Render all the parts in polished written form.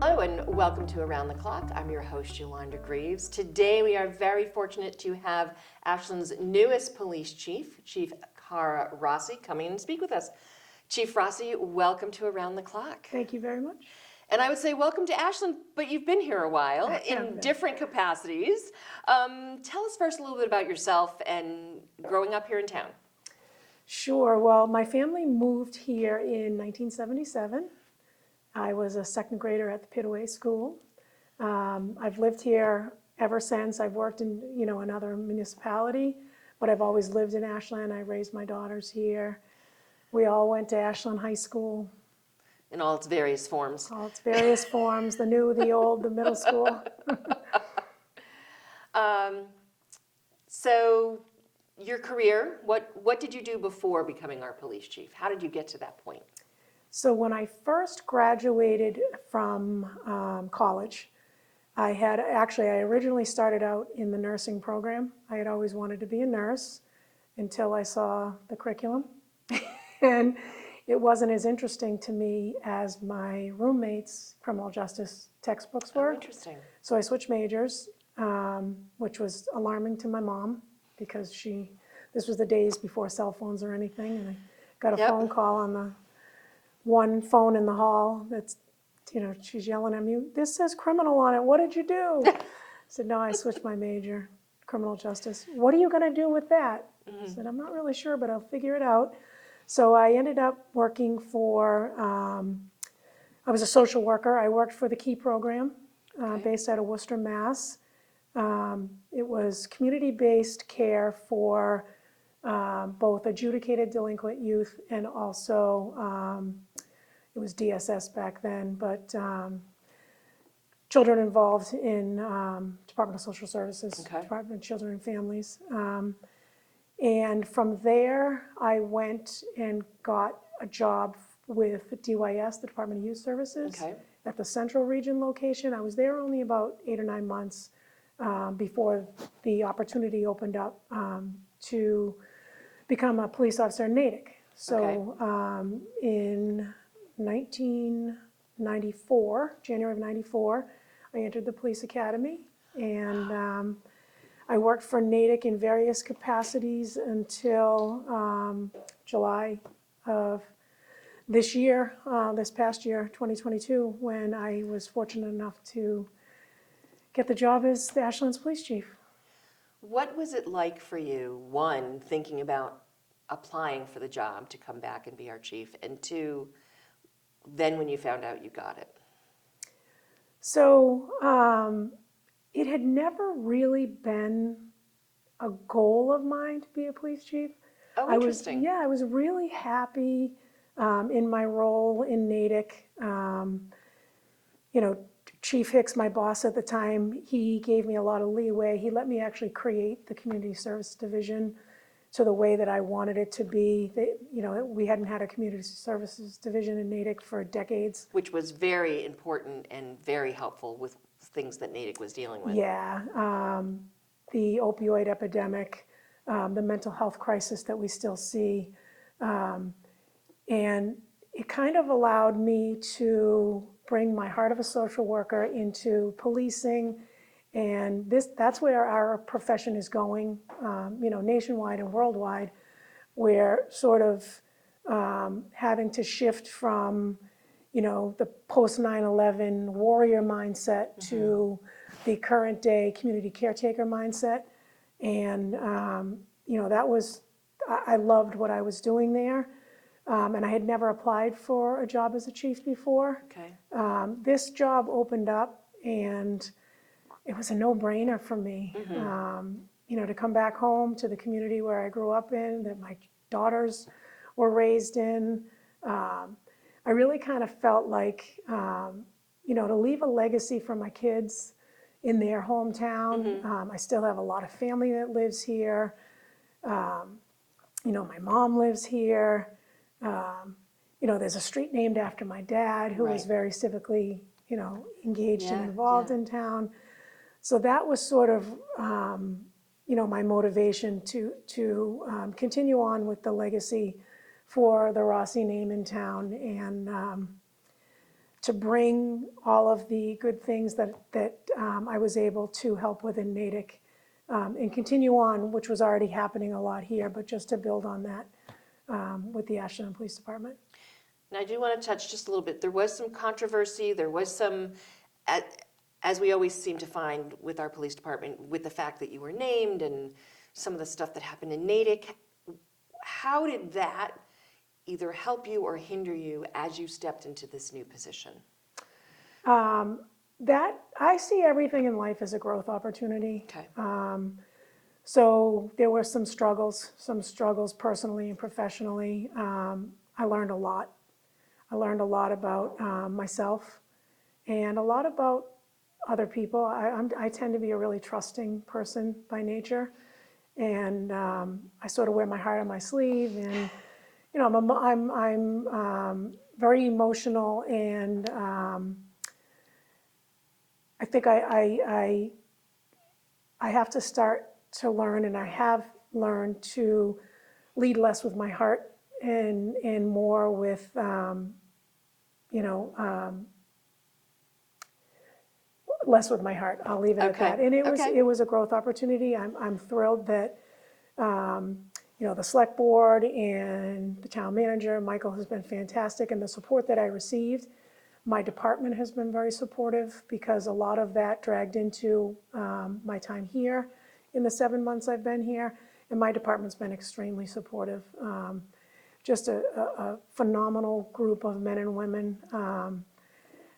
Hello and welcome to Around the Clock. I'm your host, Yolanda Greaves. Today we are very fortunate to have Ashland's newest police chief, Chief Cara Rossi, come in and speak with us. Chief Rossi, welcome to Around the Clock. Thank you very much. And I would say welcome to Ashland, but you've been here a while in different capacities. Tell us first a little bit about yourself and growing up here in town. Sure. Well, my family moved here in 1977. I was a second grader at the Pitaway School. I've lived here ever since. I've worked in, another municipality, but I've always lived in Ashland. I raised my daughters here. We all went to Ashland High School. In all its various forms. All its various forms, the new, the old, the middle school. So your career, what did you do before becoming our police chief? How did you get to that point? So when I first graduated from college, I originally started out in the nursing program. I had always wanted to be a nurse until I saw the curriculum. And it wasn't as interesting to me as my roommates' criminal justice textbooks were. Oh, interesting. So I switched majors, which was alarming to my mom because this was the days before cell phones or anything. And I got a phone call on the one phone in the hall that's, she's yelling at me, "This says criminal on it, what did you do?" I said, "No, I switched my major, criminal justice." "What are you gonna do with that?" I said, "I'm not really sure, but I'll figure it out." So I ended up working for, I was a social worker. I worked for the KEY program based out of Worcester, Mass. It was community-based care for both adjudicated delinquent youth and also, it was DSS back then, but children involved in Department of Social Services, Department of Children and Families. And from there, I went and got a job with DYS, the Department of Youth Services, at the Central Region location. I was there only about 8 or 9 months before the opportunity opened up to become a police officer in Natick. So in 1994, January of 94, I entered the police academy, and I worked for Natick in various capacities until July of this year, this past year, 2022, when I was fortunate enough to get the job as the Ashland's police chief. What was it like for you, one, thinking about applying for the job to come back and be our chief, and two, then when you found out you got it? So it had never really been a goal of mine to be a police chief. Oh, interesting. I was really happy in my role in Natick. Chief Hicks, my boss at the time, he gave me a lot of leeway. He let me actually create the community service division to the way that I wanted it to be. We hadn't had a community services division in Natick for decades. Which was very important and very helpful with things that Natick was dealing with. Yeah, the opioid epidemic, the mental health crisis that we still see. And it kind of allowed me to bring my heart of a social worker into policing, and that's where our profession is going, nationwide and worldwide. We're sort of having to shift from, the post 9/11 warrior mindset to the current day community caretaker mindset, and I loved what I was doing there. And I had never applied for a job as a chief before. This job opened up, and it was a no-brainer for me. To come back home to the community where I grew up in, that my daughters were raised in. I really kind of felt like, to leave a legacy for my kids in their hometown. I still have a lot of family that lives here. My mom lives here. There's a street named after my dad, who was very civically, engaged and involved in town. So that was sort of, my motivation to continue on with the legacy for the Rossi name in town, and to bring all of the good things that I was able to help with in Natick and continue on, which was already happening a lot here, but just to build on that with the Ashland Police Department. And I do want to touch just a little bit. There was some controversy. There was some, as we always seem to find with our police department, with the fact that you were named and some of the stuff that happened in Natick. How did that either help you or hinder you as you stepped into this new position? That I see everything in life as a growth opportunity. Okay. So there were some struggles personally and professionally. I learned a lot. I learned a lot about myself and a lot about other people. I tend to be a really trusting person by nature, and I sort of wear my heart on my sleeve. And you know, I'm very emotional, and I think I have to start to learn, and I have learned to lead less with my heart and more with, less with my heart. I'll leave it at that. And it was a growth opportunity. I'm thrilled that, the select board and the town manager, Michael, has been fantastic, and the support that I received. My department has been very supportive because a lot of that dragged into my time here in the 7 months I've been here, and my department's been extremely supportive. Just a phenomenal group of men and women.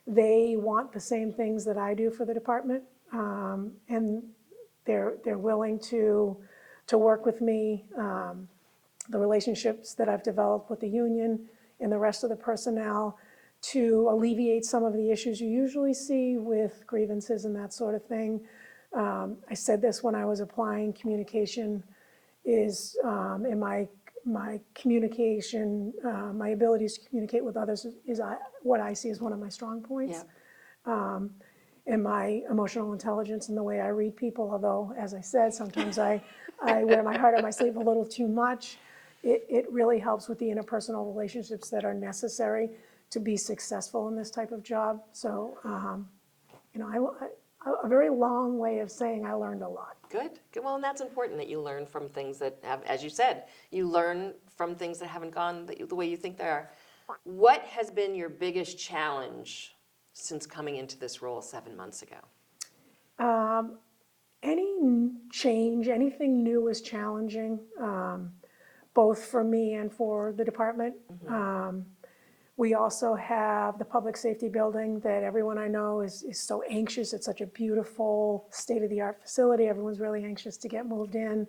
They want the same things that I do for the department, and they're willing to work with me. The relationships that I've developed with the union and the rest of the personnel to alleviate some of the issues you usually see with grievances and that sort of thing. I said this when I was applying. Communication is, in my communication, my abilities to communicate with others is what I see as one of my strong points. Yeah. And my emotional intelligence and the way I read people, although, as I said, sometimes I wear my heart on my sleeve a little too much. It really helps with the interpersonal relationships that are necessary to be successful in this type of job. So, a very long way of saying I learned a lot. Good. Well, and that's important that you learn from things that have, as you said, you learn from things that haven't gone the way you think they are. What has been your biggest challenge since coming into this role 7 months ago? Any change, anything new is challenging, both for me and for the department. Mm-hmm. We also have the public safety building that everyone I know is so anxious. It's such a beautiful state-of-the-art facility. Everyone's really anxious to get moved in.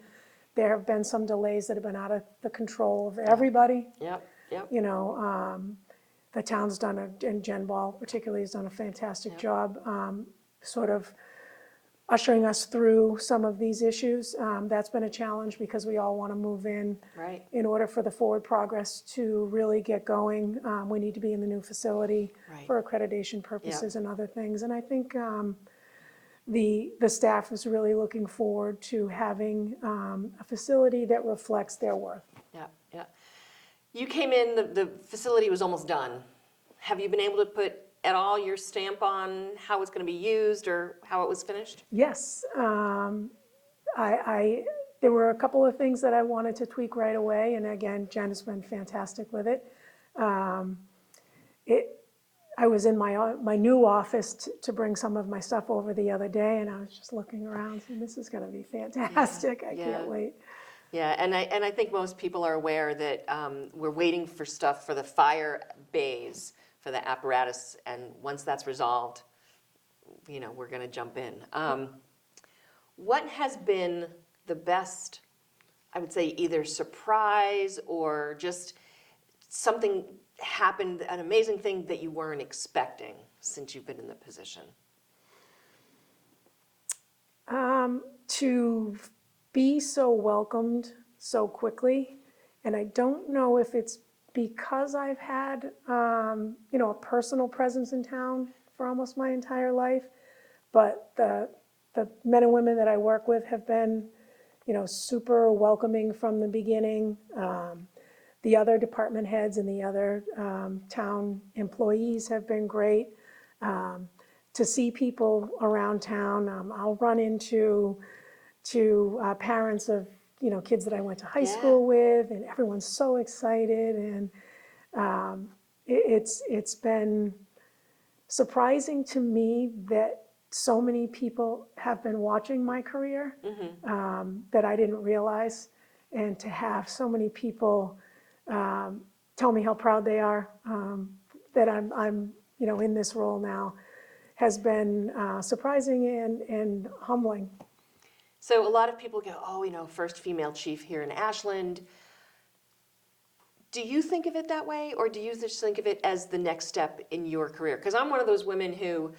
There have been some delays that have been out of the control of everybody. Yep. The town's done, and Jen Ball particularly has done a fantastic job sort of ushering us through some of these issues. That's been a challenge because we all want to move in. Right. In order for the forward progress to really get going, we need to be in the new facility for accreditation purposes and other things. And I think the staff is really looking forward to having a facility that reflects their worth. Yeah. You came in, the facility was almost done. Have you been able to put at all your stamp on how it's going to be used or how it was finished? Yes. There were a couple of things that I wanted to tweak right away, and again, Jen has been fantastic with it. I was in my new office to bring some of my stuff over the other day, and I was just looking around saying, this is going to be fantastic. I can't wait. Yeah, and I think most people are aware that we're waiting for stuff for the fire bays, for the apparatus, and once that's resolved, we're going to jump in. What has been the best, I would say, either surprise or just something happened, an amazing thing that you weren't expecting since you've been in the position? To be so welcomed so quickly, and I don't know if it's because I've had, a personal presence in town for almost my entire life, but the men and women that I work with have been, super welcoming from the beginning. The other department heads and the other town employees have been great. to see people around town. I'll run into parents of kids that I went to high school with, and everyone's so excited, and it's been surprising to me that so many people have been watching my career that I didn't realize, and to have so many people tell me how proud they are that I'm in this role now has been surprising and humbling. So a lot of people go, oh, first female chief here in Ashland. Do you think of it that way, or do you just think of it as the next step in your career? Because I'm one of those women who,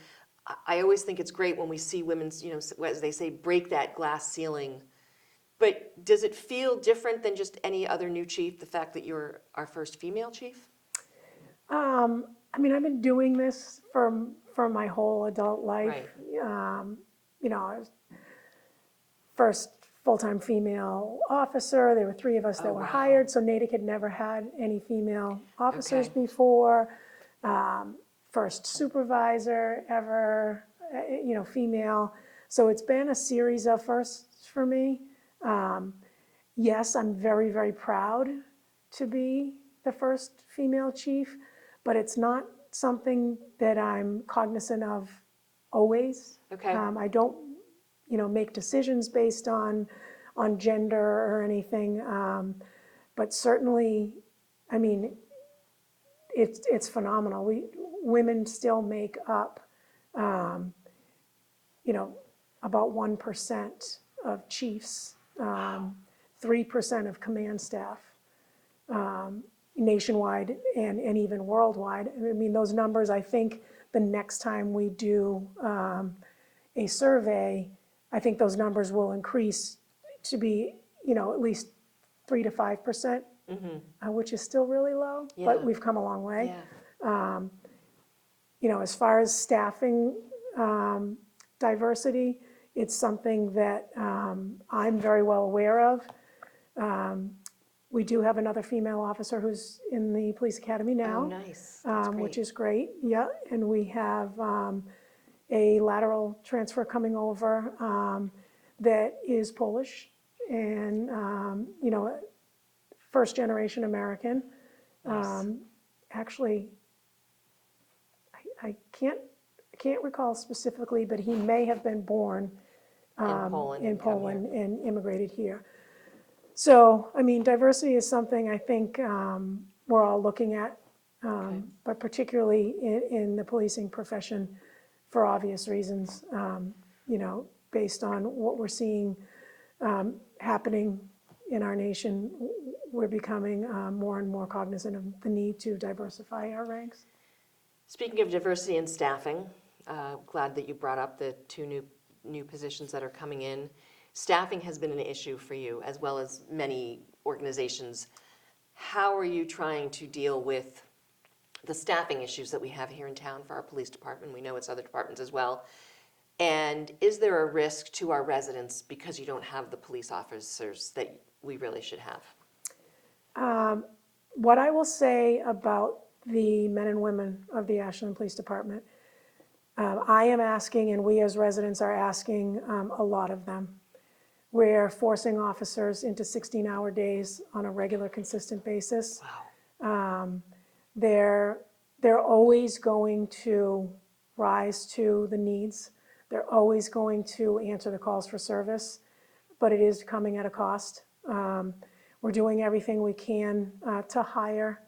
I always think it's great when we see women's, as they say, break that glass ceiling. But does it feel different than just any other new chief, the fact that you're our first female chief? I mean, I've been doing this for my whole adult life. Right. I was first full-time female officer. There were 3 of us that were hired, so Natick had never had any female officers before. First supervisor ever, female. So it's been a series of firsts for me. Yes, I'm very, very proud to be the first female chief, but it's not something that I'm cognizant of always. Okay. I don't make decisions based on gender or anything. But certainly, I mean, it's phenomenal. Women still make up, about 1% of chiefs, 3% of command staff, nationwide and even worldwide. I mean, those numbers, I think the next time we do a survey, I think those numbers will increase to be, at least 3 to 5%, which is still really low, but we've come a long way. As far as staffing diversity, it's something that I'm very well aware of. We do have another female officer who's in the police academy now. Oh, nice. That's great. Which is great, and we have a lateral transfer coming over that is Polish and, first generation American. Nice. Actually, I can't recall specifically, but he may have been born in Poland and immigrated here. So, I mean, diversity is something I think we're all looking at, but particularly in the policing profession, for obvious reasons, based on what we're seeing happening in our nation. We're becoming more and more cognizant of the need to diversify our ranks. Speaking of diversity and staffing, glad that you brought up the 2 new positions that are coming in. Staffing has been an issue for you, as well as many organizations. How are you trying to deal with the staffing issues that we have here in town for our police department? We know it's other departments as well. And is there a risk to our residents because you don't have the police officers that we really should have? What I will say about the men and women of the Ashland Police Department, I am asking, and we as residents are asking, a lot of them. We're forcing officers into 16-hour days on a regular, consistent basis. Wow. They're always going to rise to the needs. They're always going to answer the calls for service, but it is coming at a cost. We're doing everything we can to hire,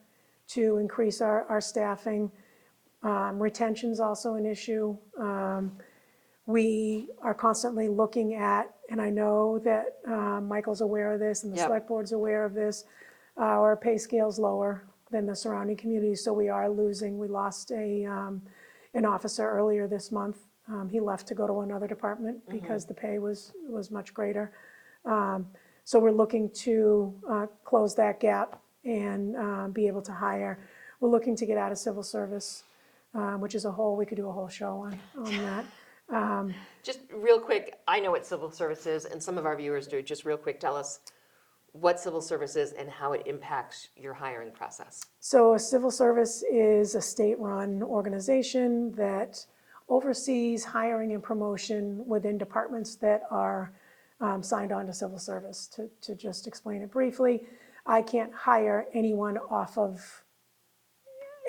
to increase our staffing. Retention's also an issue. We are constantly looking at, and I know that Michael's aware of this and the select board's aware of this, our pay scale's lower than the surrounding communities, so we are losing. We lost an officer earlier this month. He left to go to another department because the pay was much greater. So we're looking to close that gap and be able to hire. We're looking to get out of civil service, which is we could do a whole show on that. Just real quick, I know what civil service is, and some of our viewers do. Just real quick, tell us what civil service is and how it impacts your hiring process. So a civil service is a state-run organization that oversees hiring and promotion within departments that are signed on to civil service. To just explain it briefly, I can't hire anyone off of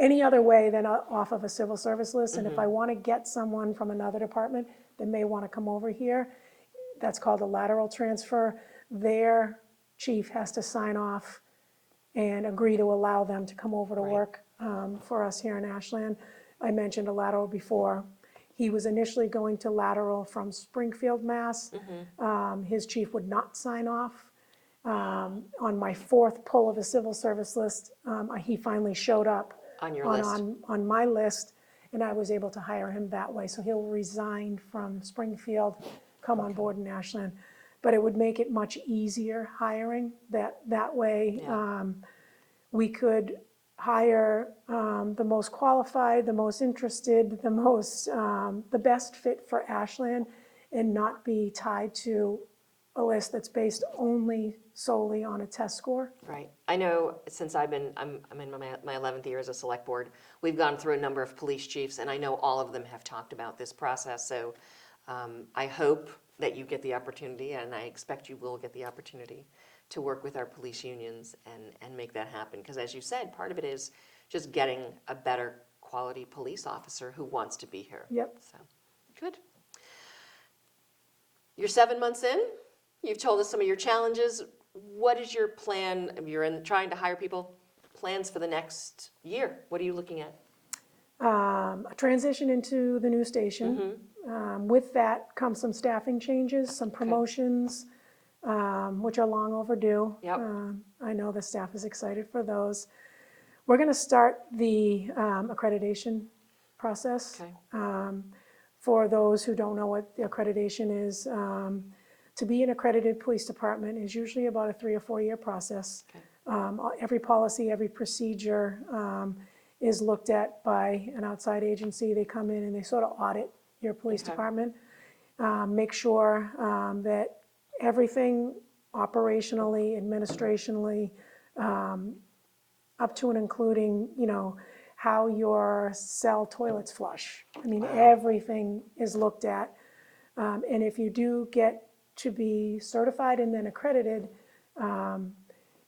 any other way than off of a civil service list. And if I want to get someone from another department that may want to come over here, that's called a lateral transfer. Their chief has to sign off and agree to allow them to come over to work for us here in Ashland. I mentioned a lateral before. He was initially going to lateral from Springfield, Mass. His chief would not sign off. On my fourth pull of a civil service list, he finally showed up On your list. on my list, and I was able to hire him that way. So he'll resign from Springfield, come on board in Ashland. But it would make it much easier hiring. That way, we could hire the most qualified, the most interested, the best fit for Ashland, and not be tied to a list that's based solely on a test score. Right. I know since I'm in my 11th year as a select board, we've gone through a number of police chiefs, and I know all of them have talked about this process. So I hope that you get the opportunity, and I expect you will get the opportunity to work with our police unions and make that happen. Because as you said, part of it is just getting a better quality police officer who wants to be here. Yep. So, good. You're 7 months in. You've told us some of your challenges. What is your plan? You're trying to hire people. Plans for the next year. What are you looking at? A transition into the new station. With that comes some staffing changes, some promotions, which are long overdue. Yep. I know the staff is excited for those. We're going to start the accreditation process. Okay. For those who don't know what the accreditation is, to be an accredited police department is usually about a 3 or 4 year process. Okay. Every policy, every procedure is looked at by an outside agency. They come in and they sort of audit your police department, make sure that everything operationally, administrationally, up to and including, how your cell toilets flush. I mean, everything is looked at. And if you do get to be certified and then accredited,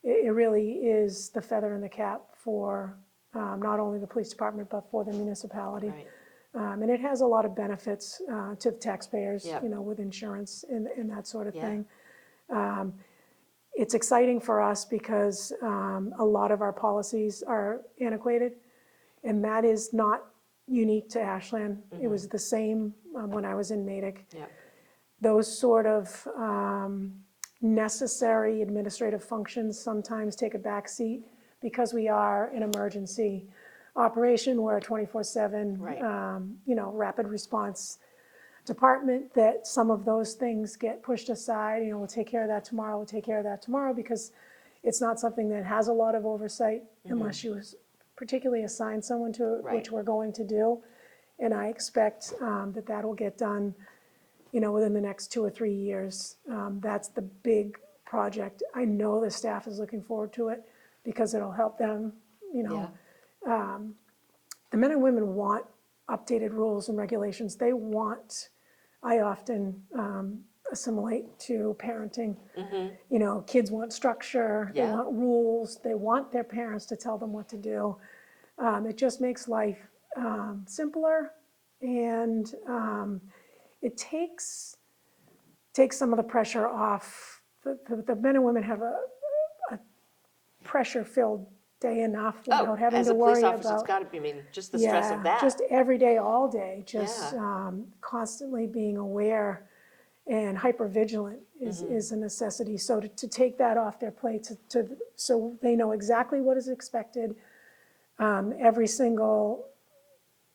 it really is the feather in the cap for not only the police department, but for the municipality. Right. And it has a lot of benefits to the taxpayers, Yep. With insurance and that sort of Yeah. thing. It's exciting for us because a lot of our policies are antiquated, and that is not unique to Ashland. It was the same when I was in Natick. Yep. Those sort of necessary administrative functions sometimes take a back seat because we are an emergency operation. We're a 24/7, Right. Rapid response department, that some of those things get pushed aside. We'll take care of that tomorrow, because it's not something that has a lot of oversight unless you particularly assign someone to it, Right. which we're going to do. And I expect that will get done, within the next 2 or 3 years. That's the big project. I know the staff is looking forward to it because it'll help them, Yeah. The men and women want updated rules and regulations. I often assimilate to parenting. Kids want structure, they Yeah. want rules, they want their parents to tell them what to do. It just makes life simpler, and it takes some of the pressure off. The men and women have a pressure-filled day enough without having as to a police worry officer, it's about. got to be, just the stress of that. Just every day, all day, just constantly being aware and hypervigilant is a necessity. So to take that off their plate, so they know exactly what is expected, every single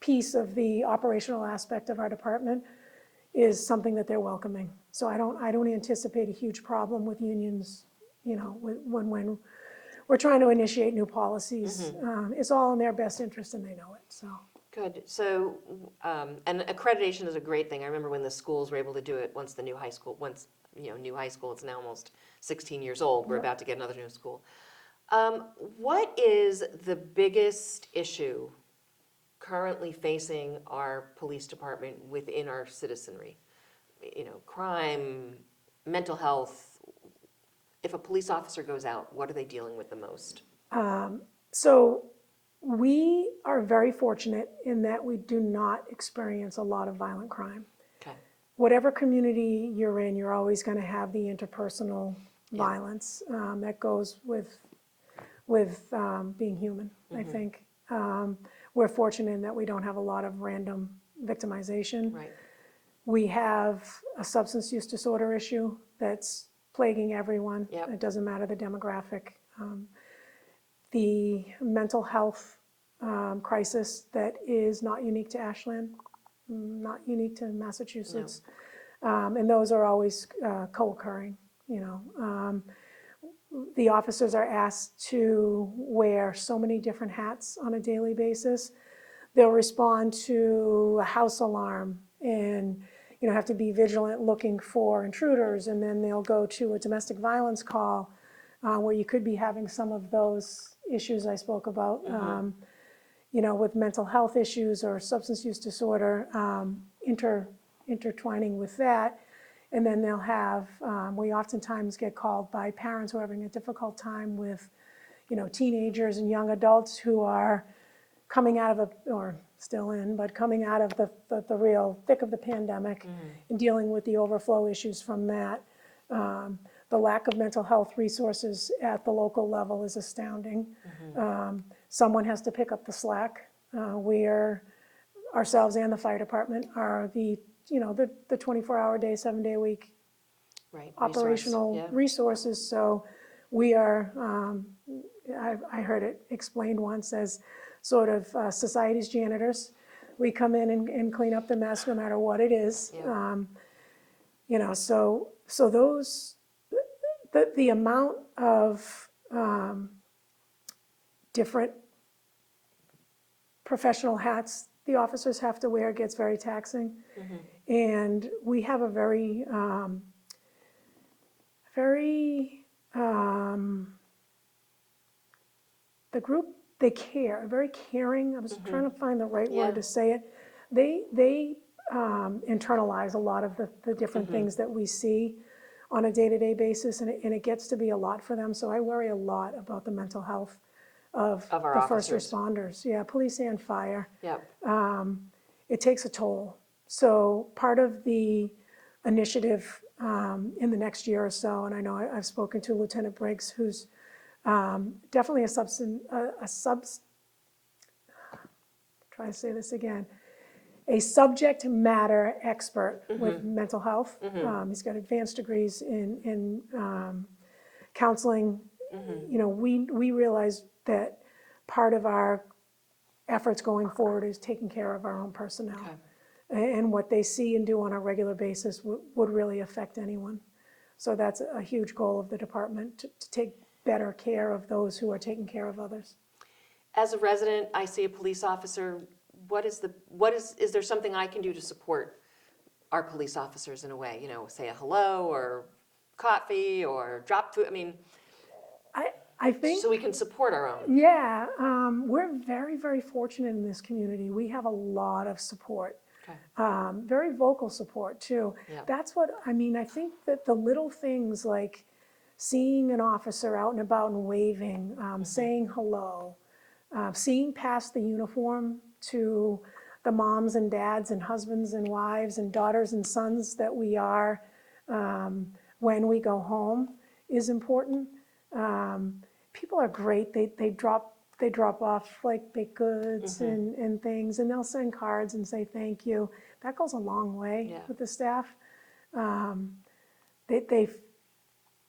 piece of the operational aspect of our department is something that they're welcoming. So I don't anticipate a huge problem with unions, when we're trying to initiate new policies. It's all in their best interest, and they know it, so. Good. So, and accreditation is a great thing. I remember when the schools were able to do it once the new high school, new high school, it's now almost 16 years old. We're Yep. about to get another new school. What is the biggest issue currently facing our police department within our citizenry? Crime, mental health. If a police officer goes out, what are they dealing with the most? So we are very fortunate in that we do not experience a lot of violent crime. Okay. Whatever community you're in, you're always going to have the interpersonal violence that goes with being human, I think. We're fortunate in that we don't have a lot of random victimization. Right. We have a substance use disorder issue that's plaguing everyone. Yep. It doesn't matter the demographic. The mental health crisis that is not unique to Ashland, not unique to Massachusetts. And those are always co-occurring, The officers are asked to wear so many different hats on a daily basis. They'll respond to a house alarm and have to be vigilant looking for intruders, and then they'll go to a domestic violence call where you could be having some of those issues I spoke about, with mental health issues or substance use disorder intertwining with that. And then they'll have, we oftentimes get called by parents who are having a difficult time with, teenagers and young adults who are coming out of or still in, but coming out of the real thick of the pandemic and dealing with the overflow issues from that. The lack of mental health resources at the local level is astounding. Someone has to pick up the slack. Ourselves and the fire department are the 24-hour day, 7-day a week operational resources. So we are, I heard it explained once as sort of society's janitors. We come in and clean up the mess no matter what it is. So those, the amount of different professional hats the officers have to wear gets very taxing. And we have a very, the group, they care, very caring. I was trying to find the right word to say it. They internalize a lot of the different things that we see on a day-to-day basis, and it gets to be a lot for them. So I worry a lot about the mental health of our the officers. first responders. Yeah, police and fire. Yep. It takes a toll. So part of the initiative in the next year or so, and I know I've spoken to Lieutenant Briggs, who's definitely try to say this again, a subject matter expert with mental health. He's got advanced degrees in counseling. We realize that part of our efforts going forward is taking care of our own personnel. And what they see and do on a regular basis would really affect anyone. So that's a huge goal of the department, to take better care of those who are taking care of others. As a resident, I see a police officer. Is there something I can do to support our police officers in a way? Say a hello or coffee or drop food. I mean, I think so we can support our own. Yeah, we're very, very fortunate in this community. We have a lot of support. Very vocal support too. That's what, I think that the little things like seeing an officer out and about and waving, saying hello, seeing past the uniform to the moms and dads and husbands and wives and daughters and sons that we are when we go home is important. People are great. They drop off like baked goods and things, and they'll send cards and say thank you. That goes a long way with the staff.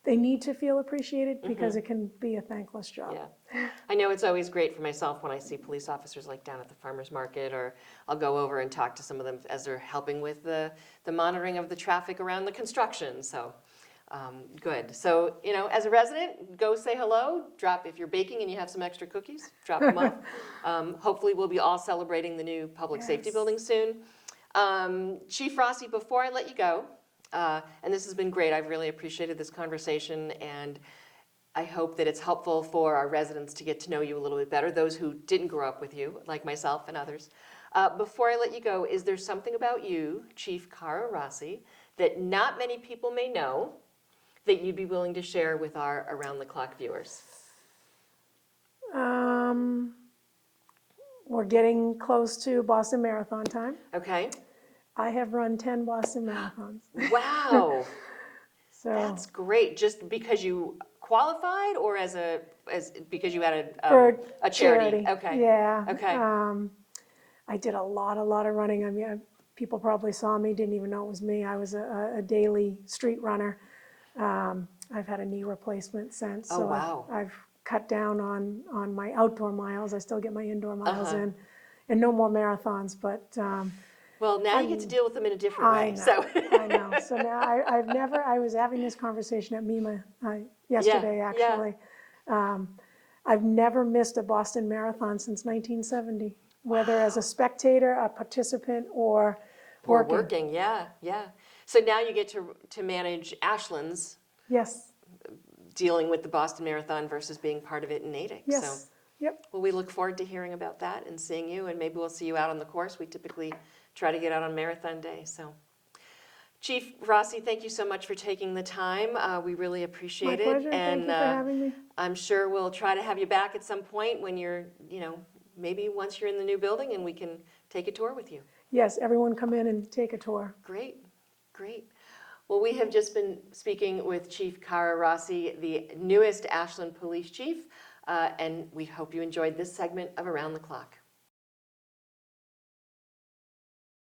They need to feel appreciated because it can be a thankless job. I know it's always great for myself when I see police officers like down at the farmer's market, or I'll go over and talk to some of them as they're helping with the monitoring of the traffic around the construction. So Good. So, as a resident, go say hello. If you're baking and you have some extra cookies, drop them off. Hopefully, we'll be all celebrating the new public safety Yes. building soon. Chief Rossi, before I let you go, and this has been great, I've really appreciated this conversation, and I hope that it's helpful for our residents to get to know you a little bit better, those who didn't grow up with you, like myself and others. Before I let you go, is there something about you, Chief Cara Rossi, that not many people may know that you'd be willing to share with our around-the-clock viewers? We're getting close to Boston Marathon time. Okay. I have run 10 Boston Marathons. Wow. So That's great. Just because you qualified, or as because you had for a charity? Okay. Yeah. Okay. I did a lot of running. I mean, people probably saw me, didn't even know it was me. I was a daily street runner. I've had a knee replacement since. Oh, So wow. I've cut down on my outdoor miles. I still get my indoor miles Uh-huh. in, and no more marathons. But Well, now you get to deal with them in a different I way. know, So. I know. So now I was having this conversation at MEMA yesterday, Yeah, actually. I've never missed a Boston Marathon since 1970, whether as a spectator, a participant, or working. Yeah, yeah. So now you get to manage Ashland's Yes, dealing with the Boston Marathon versus being part of it in Natick. So, yes, yep. well, we look forward to hearing about that and seeing you, and maybe we'll see you out on the course. We typically try to get out on marathon day. So, Chief Rossi, thank you so much for taking the time. We really appreciate My it. pleasure. Thank you for having me. I'm sure we'll try to have you back at some point when you're, maybe once you're in the new building and we can take a tour with you. Yes, everyone come in and take a tour. Great, great. Well, we have just been speaking with Chief Cara Rossi, the newest Ashland Police Chief, and we hope you enjoyed this segment of Around the Clock.